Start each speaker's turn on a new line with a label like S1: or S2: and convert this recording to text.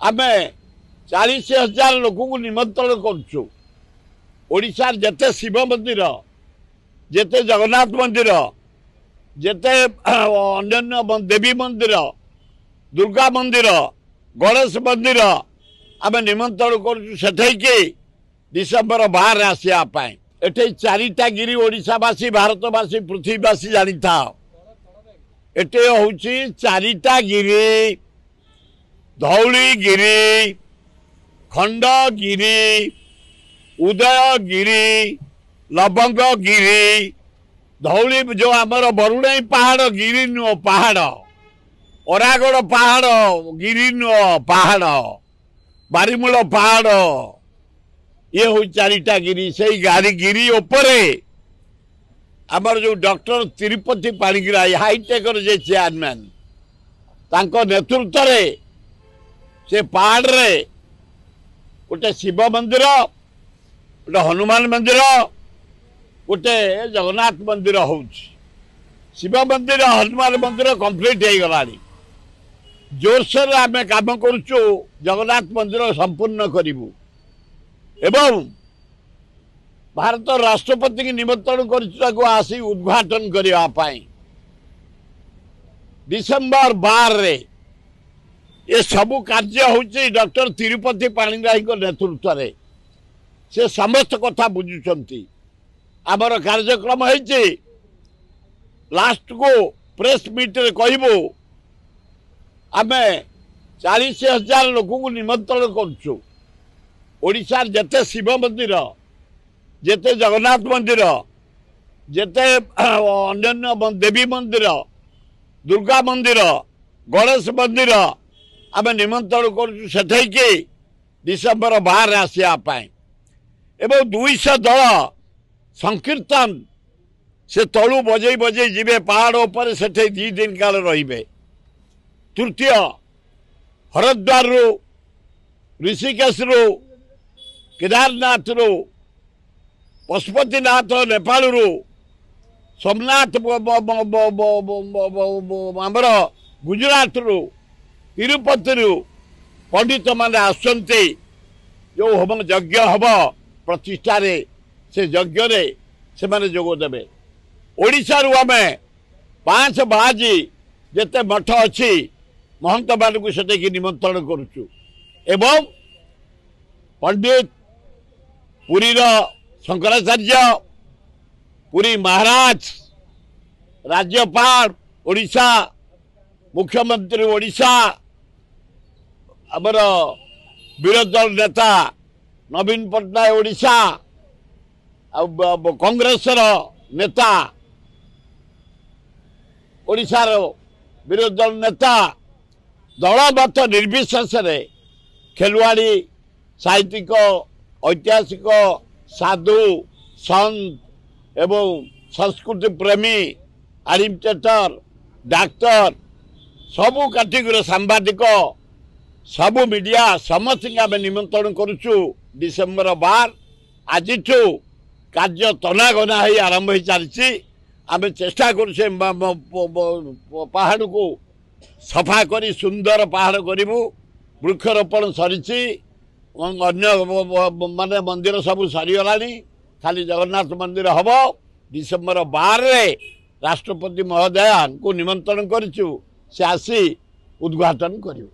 S1: आमे 40,000 लोक को निमंत्रण करुचु। ओडिशार जेते शिव मंदिर जेते जगन्नाथ मंदिर जेते अन्य देवी मंदिर दुर्गा मंदिर गणेश मंदिर आम निमंत्रण करुचु डिसेम्बर 12 आसवाई। एटे 4टा गिरी ओडिशावासी भारतवासी पृथ्वीवासी जानी था। एटे हूँ 4टा गिरी धौलीगिरी खंडगिरी उदयगिरी लवंगगिरी धौली जो आमर बरुणाई पहाड़ गिरी नुह पहाड़ अरागड़ पहाड़ गिरी नुह पहाड़ बारीमूल पहाड़ ये हूँ 4टा गिरी से गाड़ी गिरी उपरे आमर जो डॉक्टर तिरुपति पाणिग्राही हाईटेकर जे चेयरमैन तांको नेतृत्व रे से पहाड़ रे गोटे शिव मंदिर गोटे हनुमान मंदिर गोटे जगन्नाथ मंदिर हो। शिव मंदिर हनुमान मंदिर कंप्लीट हो गला जोरसोर आम काम करुचु जगन्नाथ मंदिर संपूर्ण करूँ एवं भारत राष्ट्रपति की निमंत्रण कर आसी उद्घाटन करने डिसेम्बर 12 रे ये सबू कार्य हूँ डॉक्टर तिरुपति पाणिग्राही नेतृत्व रे से समस्त कथा बुझुंट। आमर कार्यक्रम है लास्ट को प्रेस मीट रे कहबू आम 40,000 लोक को निमंत्रण करुचु। ओडिशार जेते शिव मंदिर जेते जगन्नाथ मंदिर जेते अन्य देवी मंदिर दुर्गा मंदिर गणेश मंदिर आम निमंत्रण करुचु डिसेम्बर 12 आसवाई। एवं 200 दल संकीर्तन से तलु बजे बजे जीवे पहाड़ उपर से 2 दिन काल रे। तृतीय हरिद्वार ऋषिकेश केदारनाथ पशुपतिनाथ नेपाल सोमनाथ आमर गुजरात तिरुपति पंडित मान आसुंचे जो हम यज्ञ हम प्रतिष्ठा से यज्ञ से माने जोग देवे। ओडिशा रु आम 5 बाजी जेते मठ अच्छी महंत मान को से निमंत्रण करुचु एवं पंडित पुरीर शंकराचार्य पुरी महाराज राज्यपाल ओडिशा मुख्यमंत्री ओडिशा आमर विरोधी दल नेता नवीन पट्टनायक ओडिशा कांग्रेस नेता ओडिशार विरोधी दल नेता दलमत निर्विशेष खेलुआड़ी साहित्यिक ऐतिहासिक साधु संत एवं संस्कृति प्रेमी एडमिनिस्ट्रेटर डाक्तर सबू कैटेगरी सांबादिक सबू मीडिया समस्त आम निमंत्रण करुचु डिसेम्बर 12 आज कार्य तनागना हो आरंभ हो चलती। आम चेष्टा करुचे पहाड़ को सफा करी सुंदर पहाड़ करूँ वृक्षरोपण सरी अन्य माने मंदिर सब सरीगला खाली जगन्नाथ मंदिर हम डिसेम्बर 12 राष्ट्रपति महोदया को निमंत्रण करूँ से आसी उद्घाटन करूँ।